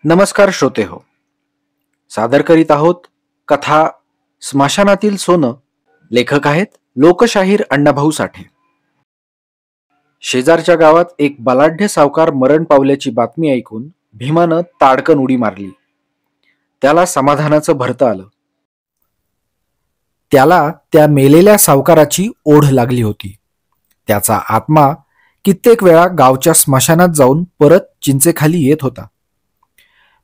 नमस्कार श्रोते हो. सादर करीत आहोत कथा स्मशानातील सोनं. लेखक आहेत लोकशाहीर अण्णाभाऊ साठे. शेजारच्या गावात एक बलाढ्य सावकार मरण पावल्याची बातमी ऐकून भीमानं ताडकन उडी मारली. त्याला समाधानाचं भरतं आलं. त्याला त्या मेलेल्या सावकाराची ओढ लागली होती. त्याचा आत्मा कित्येक वेळा गावच्या स्मशानात जाऊन परत चिंचेखाली येत होता.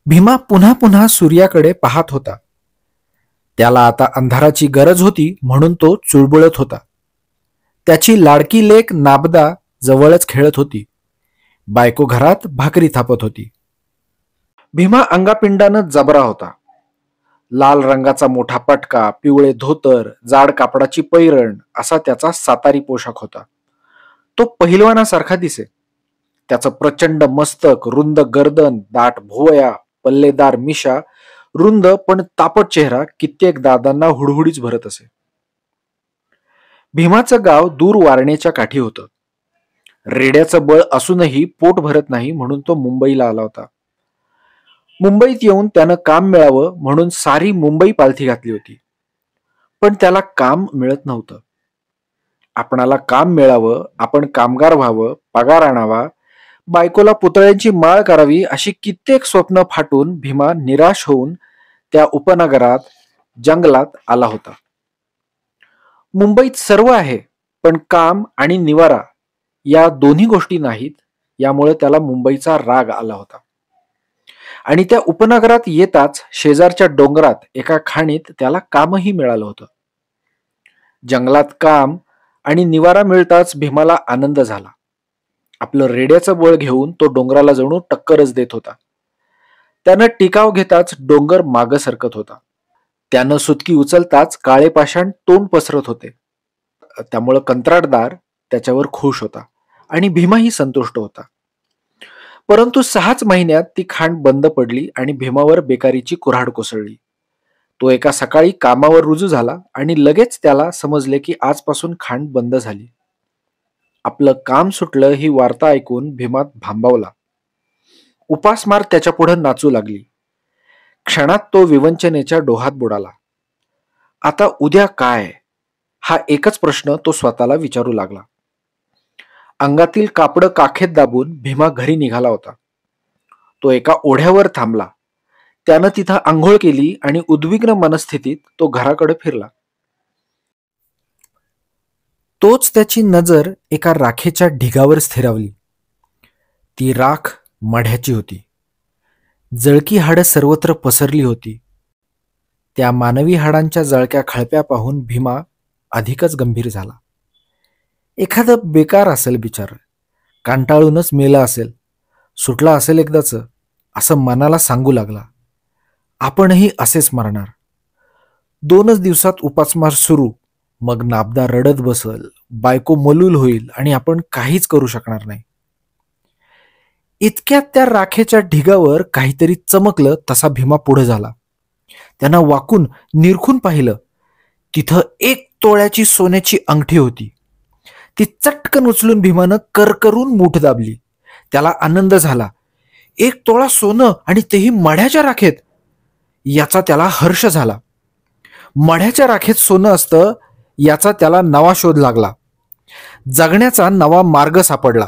भीमा पुन्हा पुन्हा सूर्याकडे पाहत होता. त्याला आता अंधाराची गरज होती म्हणून तो चुळबुळत होता. त्याची लाडकी लेक नाबदा जवळच खेळत होती. बायको घरात भाकरी थापत होती. भीमा अंगापिंडानं जबरा होता. लाल रंगाचा मोठा पटका, पिवळे धोतर, जाड कापडाची पैरण असा त्याचा सातारी पोशाख होता. तो पहिलवानासारखा दिसे. त्याचं प्रचंड मस्तक, रुंद गर्दन, दाट भुवया, पल्लेदार मिशा, रुंद पण तापट चेहरा कित्येक दादांना हुडहुडीच भरत असे. भीमाचं गाव दूर वारणेच्या काठी होतं. रेड्याचं बळ असूनही पोट भरत नाही म्हणून तो मुंबईला आला होता. मुंबईत येऊन त्यानं काम मिळावं म्हणून सारी मुंबई पालथी घातली होती. पण त्याला काम मिळत नव्हतं. आपणाला काम मिळावं, आपण कामगार व्हावं, पगार आणावा, बायकोला पुतळ्यांची माळ करावी अशी कित्येक स्वप्न फाटून भीमा निराश होऊन त्या उपनगरात जंगलात आला होता. मुंबईत सर्व आहे पण काम आणि निवारा या दोन्ही गोष्टी नाहीत. यामुळे त्याला मुंबईचा राग आला होता. आणि त्या उपनगरात येताच शेजारच्या डोंगरात एका खाणीत त्याला कामही मिळालं होतं. जंगलात काम आणि निवारा मिळताच भीमाला आनंद झाला. आपलं रेड्याचं बळ घेऊन तो डोंगराला जणू टक्करच देत होता. त्यानं टिकाव घेताच डोंगर मागं सरकत होता. त्यानं सुटकी उचलताच काळे पाषाण तोंड पसरत होते. त्यामुळं कंत्राटदार त्याच्यावर खुश होता आणि भीमाही संतुष्ट होता. परंतु 6च महिन्यात ती खाण बंद पडली आणि भीमावर बेकारीची कुऱ्हाड कोसळली. तो एका सकाळी कामावर रुजू झाला आणि लगेच त्याला समजले की आजपासून खाण बंद झाली. आपलं काम सुटलं ही वार्ता ऐकून भीमा भांबावला. उपासमार त्याच्या पुढे नाचू लागली. क्षणात तो विवंचनेच्या डोहात बुडाला. आता उद्या काय, हा एकच प्रश्न तो स्वतःला विचारू लागला. अंगातील कापड काखेत दाबून भीमा घरी निघाला होता. तो एका ओढ्यावर थांबला. त्यानं तिथं आंघोळ केली आणि उद्विग्न मनस्थितीत तो घराकडे फिरला. तोच त्याची नजर एका राखेच्या ढिगावर स्थिरावली. ती राख मढ्याची होती. जळकी हाडं सर्वत्र पसरली होती. त्या मानवी हाडांच्या जळक्या खळप्या पाहून भीमा अधिकच गंभीर झाला. एखादं बेकार असेल बिचार, कंटाळूनच मेला असेल, सुटला असेल एकदाच, असं मनाला सांगू लागला. आपणही असेच मरणार. 2च दिवसात उपासमार सुरू. मग नाबदा रडत बसल, बायको मलूल होईल आणि आपण काहीच करू शकणार नाही. इतक्यात त्या राखेच्या ढिगावर काहीतरी चमकलं तसा भीमा पुढे झाला. त्यानं वाकून निरखून पाहिलं. तिथं 1 तोळ्याची सोन्याची अंगठी होती. ती चटकन उचलून भीमानं करकरून मूठ दाबली. त्याला आनंद झाला. 1 तोळा सोनं आणि तेही मढ्याच्या राखेत. याचा त्याला हर्ष झाला. मढ्याच्या राखेत सोनं असतं याचा त्याला नवा शोध लागला. जगण्याचा नवा मार्ग सापडला.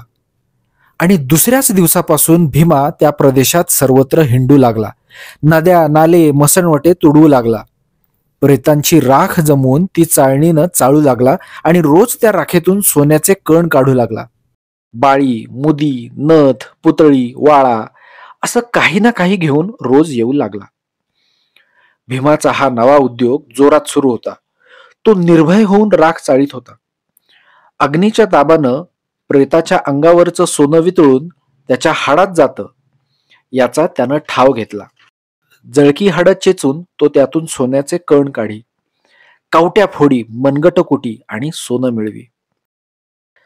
आणि दुसऱ्याच दिवसापासून भीमा त्या प्रदेशात सर्वत्र हिंडू लागला. नद्या, नाले, मसणवटे तुडवू लागला. प्रेतांची राख जमवून ती चाळणीनं चाळू लागला आणि रोज त्या राखेतून सोन्याचे कण काढू लागला. बाळी, मुदी, नथ, पुतळी, वाळा असं काही ना काही घेऊन रोज येऊ लागला. भीमाचा हा नवा उद्योग जोरात सुरू होता. तो निर्भय होऊन राख चाळीत होता. अग्नीच्या दाबानं प्रेताच्या अंगावरचं सोनं वितळून त्याच्या हाडात जातं याचा त्यानं ठाव घेतला. जळकी हाडं चेचून तो त्यातून सोन्याचे कण काढी. कावट्या फोडी, मनगटकुटी आणि सोनं मिळवी.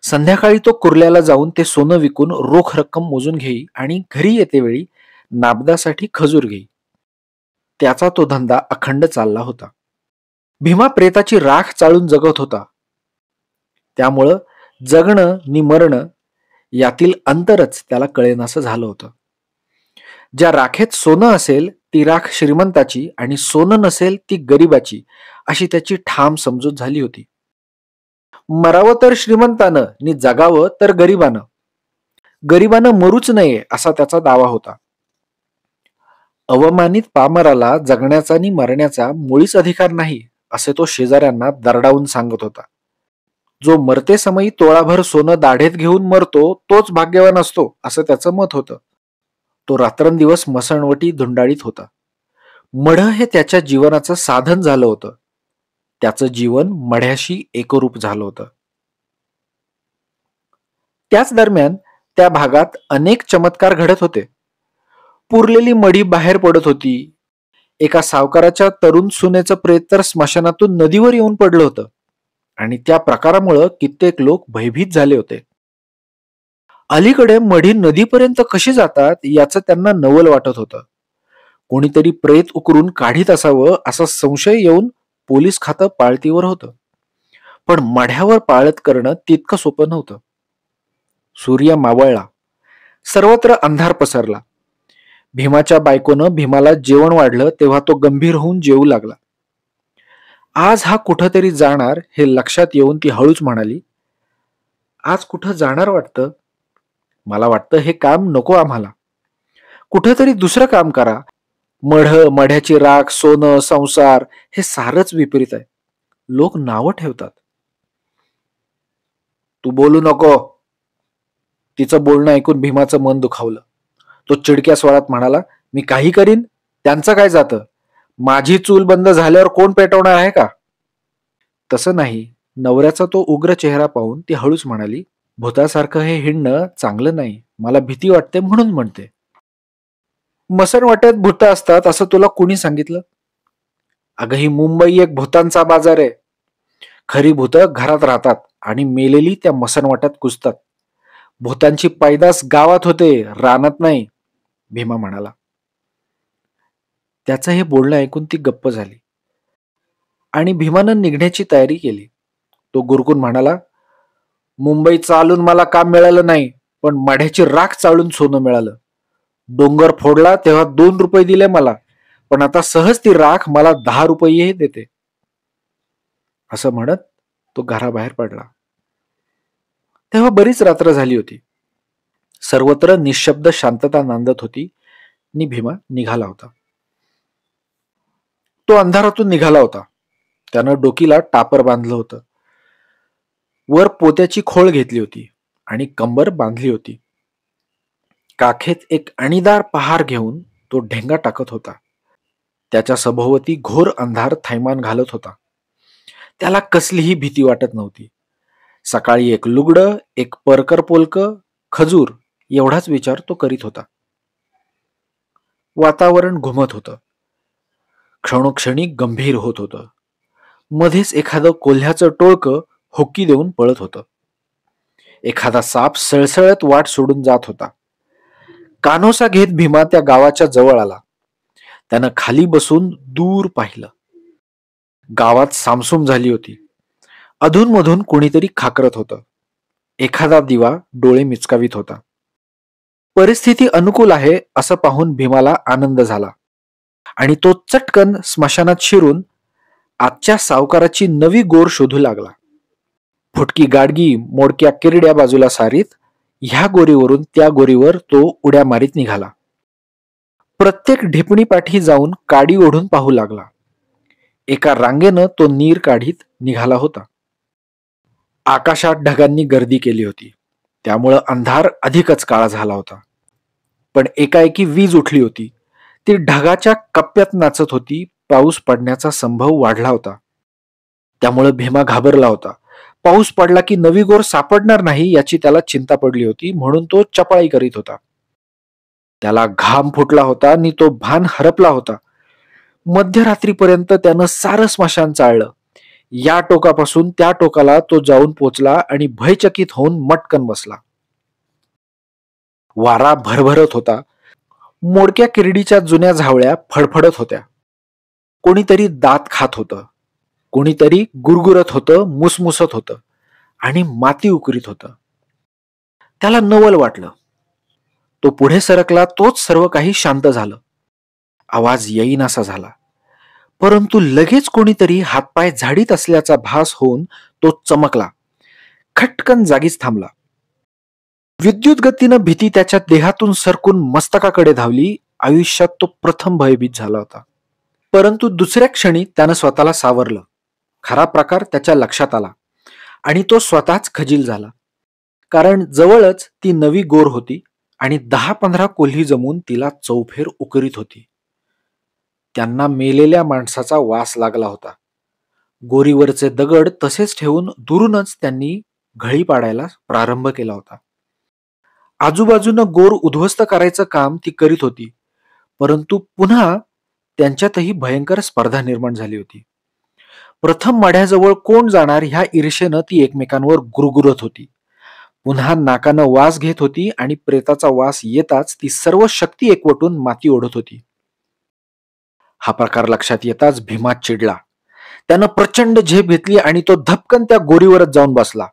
संध्याकाळी तो कुर्ल्याला जाऊन ते सोनं विकून रोख रक्कम मोजून घेई आणि घरी येतेवेळी नाबदासाठी खजूर घेई. त्याचा तो धंदा अखंड चालला होता. भीमा प्रेताची राख चाळून जगत होता. त्यामुळं जगणं नि मरणं यातील अंतरच त्याला कळेनासं झालं होतं. ज्या राखेत सोनं असेल ती राख श्रीमंताची आणि सोनं नसेल ती गरिबाची, अशी त्याची ठाम समजूत झाली होती. मरावं तर श्रीमंतानं नि जगावं तर गरिबानं. गरिबानं मरूच नये असा त्याचा दावा होता. अवमानित पामराला जगण्याचा आणि मरण्याचा मुळीच अधिकार नाही, असे तो शेजाऱ्यांना दरडावून सांगत होता. जो मरते समयी तोळाभर सोनं दाढेत घेऊन मरतो तोच भाग्यवान असतो, असं त्याचं मत होतं. तो रात्रंदिवस मसणवटी धुंडाळीत होता. मढ हे त्याच्या जीवनाचं साधन झालं होतं. त्याचं जीवन मढ्याशी एकरूप झालं होतं. त्याच दरम्यान त्या भागात अनेक चमत्कार घडत होते. पुरलेली मढी बाहेर पडत होती. एका सावकाराच्या तरुण सुनेचं प्रेत तर स्मशानातून नदीवर येऊन पडलं होतं आणि त्या प्रकारामुळे कित्येक लोक भयभीत झाले होते. अलीकडे मढी नदीपर्यंत कशी जातात याचं त्यांना नवल वाटत होतं. कोणीतरी प्रेत उकरून काढीत असावं असा संशय येऊन पोलीस खातं पाळतीवर होतं. पण मढ्यावर पाळत करणं तितकं सोपं नव्हतं. सूर्य मावळला. सर्वत्र अंधार पसरला. भीमाच्या बायकोनं भीमाला जेवण वाढलं तेव्हा तो गंभीर होऊन जेवू लागला. आज हा कुठंतरी जाणार हे लक्षात येऊन ती हळूच म्हणाली, आज कुठं जाणार वाटतं? मला वाटतं हे काम नको आम्हाला. कुठंतरी दुसरं काम करा. मढ्याची राख, सोनं, संसार हे सारच विपरीत आहे. लोक नावं ठेवतात. तू बोलू नको. तिचं बोलणं ऐकून भीमाचं मन दुखावलं. तो चिडक्या स्वरात म्हणाला, मी काही करीन, त्यांचं काय जातं? माझी चूल बंद झाल्यावर कोण पेटवणार आहे का? तसं नाही. नवऱ्याचा तो उग्र चेहरा पाहून ती हळूच म्हणाली, भूतासारखं हे हिंडणं चांगलं नाही. मला भीती वाटते म्हणून म्हणते. मसणवाट्यात भूत असतात असं तुला कुणी सांगितलं? अगं ही मुंबई एक भूतांचा बाजार आहे. खरी भूतं घरात राहतात आणि मेलेली त्या मसणवाट्यात कुजतात. भूतांची पैदास गावात होते, रानात नाही, भीमा म्हणाला. त्याचं हे बोलणं ऐकून ती गप्प झाली आणि भीमानं निघण्याची तयारी केली. तो गुरकून म्हणाला, मुंबई चालून मला काम मिळालं नाही, पण मढ्याची राख चालून सोनं मिळालं. डोंगर फोडला तेव्हा 2 रुपये दिले मला, पण आता सहज ती राख मला 10 रुपयेही देते. असं म्हणत तो घराबाहेर पडला. तेव्हा बरीच रात्र झाली होती. सर्वत्र निशब्द शांतता नांदत होती आणि भीमा निघाला होता. तो अंधारातून निघाला होता. त्यानं डोकीला टापर बांधलं होतं. वर पोत्याची खोळ घेतली होती आणि कंबर बांधली होती. काखेत एक अणीदार पहार घेऊन तो ढेंगा टाकत होता. त्याच्या सभोवती घोर अंधार थैमान घालत होता. त्याला कसलीही भीती वाटत नव्हती. सकाळी एक लुगडं, एक परकर पोलक, खजूर एवढाच विचार तो करीत होता. वातावरण घुमत होतं. क्षणोक्षणी गंभीर होत होतं. मध्येच एखादं कोल्ह्याचं टोळकं हुक्की देऊन पळत होतं. एखादा साप सळसळत वाट सोडून जात होता. कानोसा घेत भीमा त्या गावाच्या जवळ आला. त्यानं खाली बसून दूर पाहिलं. गावात सामसूम झाली होती. अधूनमधून कोणीतरी खाकरत होतं. एखादा दिवा डोळे मिचकावीत होता. परिस्थिती अनुकूल आहे असं पाहून भीमाला आनंद झाला आणि तो चटकन स्मशानात शिरून आजच्या सावकाराची नवी गोर शोधू लागला. फुटकी गाडगी मोडक्या किरड्या बाजूला सारीत ह्या गोरीवरून त्या गोरीवर तो उड्या मारीत निघाला. प्रत्येक ढिपणी पाठी जाऊन काडी ओढून पाहू लागला. एका रांगेनं तो नीर काढीत निघाला होता. आकाशात ढगांनी गर्दी केली होती. त्यामुळं अंधार अधिकच काळा झाला होता. पण एकाएकी वीज उठली होती. ती ढगाच्या कप्प्यात नाचत होती. पाऊस पडण्याचा संभव वाढला होता. त्यामुळे भीमा घाबरला होता. पाऊस पडला की नवी गोर सापडणार नाही याची त्याला चिंता पडली होती, म्हणून तो चपळाई करीत होता. त्याला घाम फुटला होता आणि तो भान हरपला होता. मध्यरात्रीपर्यंत त्यानं सारं स्मशान चाळलं. या टोकापासून त्या टोकाला तो जाऊन पोचला आणि भयचकित होऊन मटकन बसला. वारा भरभरत होता. मोडक्या किरडीच्या जुन्या झावळ्या फडफडत होत्या. कोणीतरी दात खात होतं. कोणीतरी गुरगुरत होतं, मुसमुसत होतं आणि माती उकरीत होतं. त्याला नवल वाटलं. तो पुढे सरकला तोच सर्व काही शांत झालं. आवाज येईनासा झाला. परंतु लगेच कोणीतरी हातपाय झाडीत असल्याचा भास होऊन तो चमकला. खटकन जागीच थांबला. विद्युत गतीनं भीती त्याच्या देहातून सरकून मस्तकाकडे धावली. आयुष्यात तो प्रथम भयभीत झाला होता. परंतु दुसऱ्या क्षणी त्यानं स्वतःला सावरलं. खरा प्रकार त्याच्या लक्षात आला आणि तो स्वतःच खजील झाला. कारण जवळच ती नवी गोर होती आणि 10-15 कोल्ही जमून तिला चौफेर उकरीत होती. त्यांना मेलेल्या माणसाचा वास लागला होता. गोरीवरचे दगड तसेच ठेवून दुरूनच त्यांनी घळी पाडायला प्रारंभ केला होता. आजूबाजूनं गोर उद्ध्वस्त करायचं काम ती करीत होती. परंतु पुन्हा त्यांच्यातही भयंकर स्पर्धा निर्माण झाली होती. प्रथम माढ्याजवळ कोण जाणार ह्या ईर्षेनं ती एकमेकांवर गुरगुरत होती. पुन्हा नाकानं वास घेत होती आणि प्रेताचा वास येताच ती सर्व शक्ती एकवटून माती ओढत होती. हा प्रकार लक्षात येताच भीमा चिडला. त्यानं प्रचंड झेप घेतली आणि तो धपकन त्या गोरीवरच जाऊन बसला.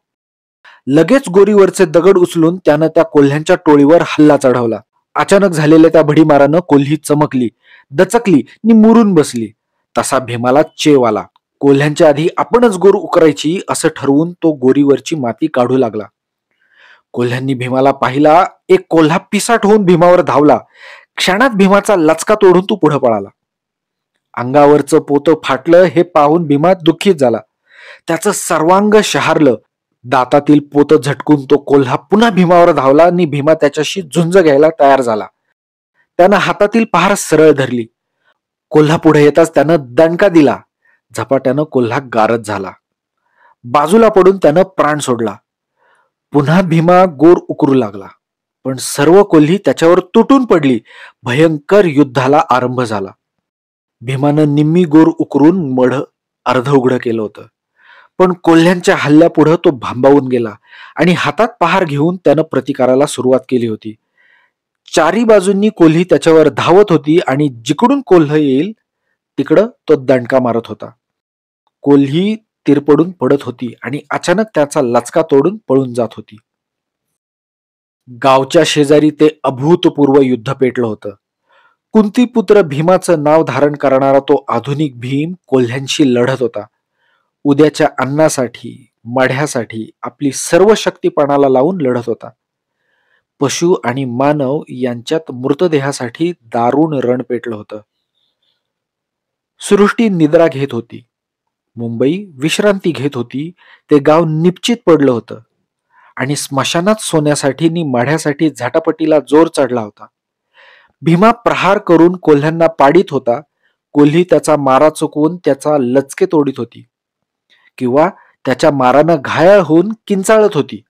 लगेच गोरीवरचे दगड उचलून त्यानं त्या कोल्ह्यांच्या टोळीवर हल्ला चढवला. अचानक झालेल्या त्या भडीमारानं कोल्ही चमकली, दचकली नि मुरून बसली. तसा भीमाला चेव आला. कोल्ह्यांच्या आधी आपणच गोर उकरायची असं ठरवून तो गोरीवरची माती काढू लागला. कोल्ह्यांनी भीमाला पाहिला. एक कोल्हा पिसाट होऊन भीमावर धावला. क्षणात भीमाचा लचका तोडून तो पुढे पळाला. अंगावरचं पोतं फाटलं हे पाहून भीमा दुःखीत झाला. त्याचं सर्वांग शहारलं. दातातील पोतं झटकून तो कोल्हा पुन्हा भीमावर धावला आणि भीमा त्याच्याशी झुंज घ्यायला तयार झाला. त्यानं हातातील पहार सरळ धरली. कोल्हा पुढे येताच त्यानं दणका दिला. झपाट्यानं कोल्हा गारद झाला. बाजूला पडून त्यानं प्राण सोडला. पुन्हा भीमा गोर उकरू लागला. पण सर्व कोल्ही त्याच्यावर तुटून पडली. भयंकर युद्धाला आरंभ झाला. भीमानं निम्मी गोर उकरून मढ अर्ध उघडं केलं होतं. पण कोल्ह्यांच्या हल्ल्यापुढं तो भांबावून गेला आणि हातात पहार घेऊन त्यानं प्रतिकाराला सुरुवात केली होती. चारी बाजूंनी कोल्ही त्याच्यावर धावत होती आणि जिकडून कोल्ह येईल तिकडं तो दणका मारत होता. कोल्ही तिरपडून पडत होती आणि अचानक त्याचा लचका तोडून पळून जात होती. गावच्या शेजारी ते अभूतपूर्व युद्ध पेटलं होतं. कुंतीपुत्र भीमाचं नाव धारण करणारा तो आधुनिक भीम कोल्ह्यांशी लढत होता. उद्याच्या अन्नासाठी, माढ्यासाठी आपली सर्व शक्ती पणाला लावून लढत होता. पशु आणि मानव यांच्यात मृतदेहासाठी दारुण रण पेटलं होतं. सृष्टी निद्रा घेत होती. मुंबई विश्रांती घेत होती. ते गाव निपचित पडलं होतं आणि स्मशानात सोन्यासाठी नि माढ्यासाठी झटापटीला जोर चढला होता. भीमा प्रहार करून कोल्ह्यांना पाडीत होता. कोल्ही त्याचा मारा चुकवून त्याचा लचके तोडीत होती किंवा त्याच्या मारानं घायाळ होऊन किंचाळत होती.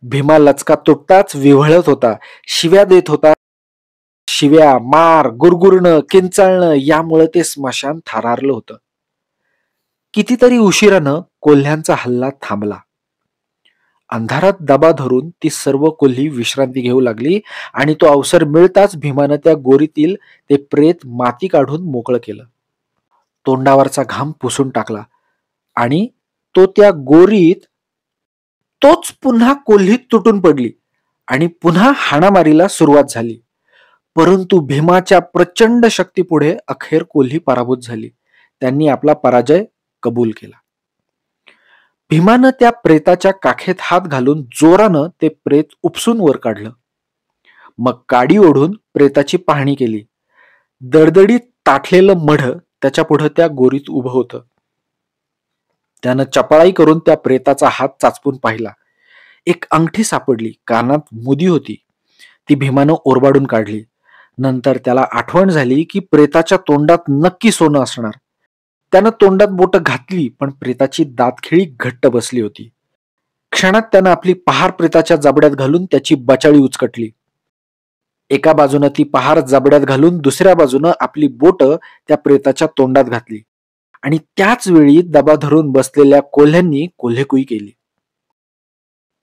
भीमा लचका तुटताच विव्हळत होता, शिव्या देत होता. शिव्या, मार, गुरगुरणं, किंचाळणं यामुळे ते स्मशान थरारलं होतं. कितीतरी उशिरानं कोल्ह्यांचा हल्ला थांबला. अंधारात दबा धरून ती सर्व कोल्ही विश्रांती घेऊ लागली आणि तो अवसर मिळताच भीमानं त्या गोरीतील ते प्रेत माती काढून मोकळं केलं. तोंडावरचा घाम पुसून टाकला आणि तो त्या गोरीत तोच पुन्हा कोल्हीत तुटून पडली आणि पुन्हा हाणामारीला सुरुवात झाली. परंतु भीमाच्या प्रचंड शक्तीपुढे अखेर कोल्ही पराभूत झाली. त्यांनी आपला पराजय कबूल केला. भीमानं त्या प्रेताच्या काखेत हात घालून जोरानं ते प्रेत उपसून वर काढलं. मग काडी ओढून प्रेताची पाहणी केली. दडदडीत ताठलेलं मढ त्याच्या पुढं त्या गोरीत उभं होतं. त्यानं चपळाई करून त्या प्रेताचा हात चाचपून पाहिला. एक अंगठी सापडली. कानात मुदी होती. ती भीमानं ओरबाडून काढली. नंतर त्याला आठवण झाली की प्रेताच्या तोंडात नक्की सोनं असणार. त्यानं तोंडात बोट घातली पण प्रेताची दातखिळी घट्ट बसली होती. क्षणात त्यानं आपली पहार प्रेताच्या जबड्यात घालून त्याची बचाळी उचकटली. एका बाजूनं ती पहार जबड्यात घालून दुसऱ्या बाजूनं आपली बोट त्या प्रेताच्या तोंडात घातली आणि त्याच वेळी दबा धरून बसलेल्या कोल्ह्यांनी कोल्हेकुई केली.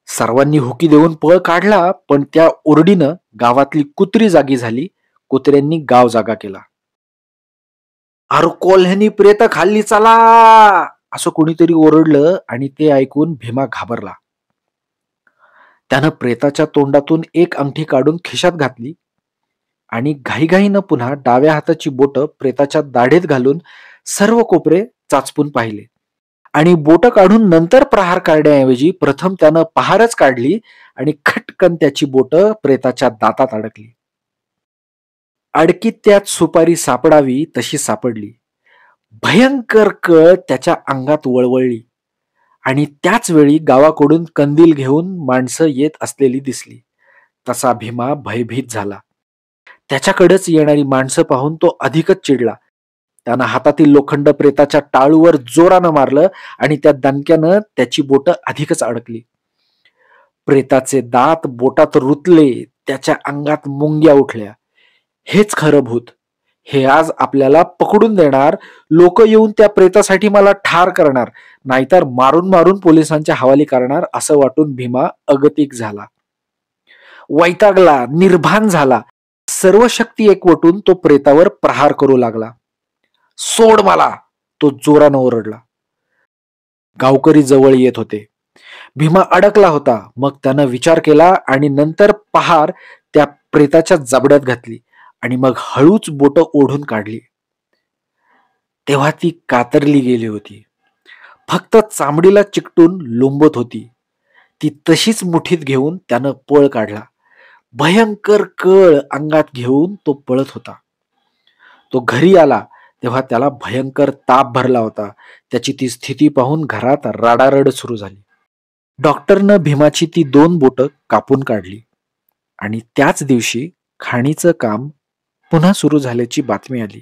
सर्वांनी हुकी देऊन पळ काढला पण त्या ओरडीनं गावातली कुत्री जागी झाली. कुत्र्यांनी गाव जागा केला. अरे कोल्ह्यांनी प्रेत खाल्ली चला असं कोणीतरी ओरडलं आणि ते ऐकून भीमा घाबरला. त्यानं प्रेताच्या तोंडातून एक अंगठी काढून खिशात घातली आणि घाईघाईनं पुन्हा डाव्या हाताची बोटं प्रेताच्या दाढेत घालून सर्व कोपरे चाचपून पाहिले आणि बोटं काढून नंतर प्रहार काढण्याऐवजी प्रथम त्यानं पहारच काढली आणि खटकन त्याची बोटं प्रेताच्या दातात अडकली. अडकीत त्यात सुपारी सापडावी तशी सापडली. भयंकर कळ त्याच्या अंगात वळवळली आणि त्याच वेळी गावाकडून कंदील घेऊन माणसं येत असलेली दिसली. तसा भीमा भयभीत झाला. त्याच्याकडेच येणारी माणसं पाहून तो अधिकच चिडला. त्यानं हातातील लोखंड प्रेताच्या टाळूवर जोरानं मारलं आणि त्या दणक्यानं त्याची बोटं अधिकच अडकली. प्रेताचे दात बोटात रुतले, त्याच्या अंगात मुंग्या उठल्या. हेच खरं भूत. हे आज आपल्याला पकडून देणार, लोक येऊन त्या प्रेतासाठी मला ठार करणार, नाहीतर मारून मारून पोलिसांच्या हवाली करणार असं वाटून भीमा अगतिक झाला. वैतागला, निर्भान झाला. सर्व शक्ती एकवटून तो प्रेतावर प्रहार करू लागला. सोड मला, तो जोरानं ओरडला. गावकरी जवळ येत होते. भीमा अडकला होता. मग त्यानं विचार केला आणि नंतर पहार त्या प्रेताच्या जबड्यात घातली आणि मग हळूच बोटं ओढून काढली. तेव्हा ती कातरली गेली होती. फक्त चामडीला चिकटून लोंबत होती. ती तशीच मुठीत घेऊन त्यानं पळ काढला. भयंकर कळ अंगात घेऊन तो पळत होता. तो घरी आला तेव्हा त्याला भयंकर ताप भरला होता. त्याची ती स्थिती पाहून घरात राडारड सुरू झाली. डॉक्टरनं भीमाची ती 2 बोटं कापून काढली आणि त्याच दिवशी खाणीचं काम पुन्हा सुरू झाल्याची बातमी आली.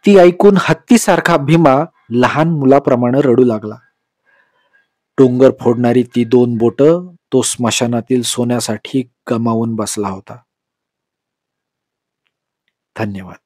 ती ऐकून हत्तीसारखा भीमा लहान मुलाप्रमाणे रडू लागला. डोंगर फोडणारी ती 2 बोटं तो स्मशानातील सोन्यासाठी गमावून बसला होता. धन्यवाद.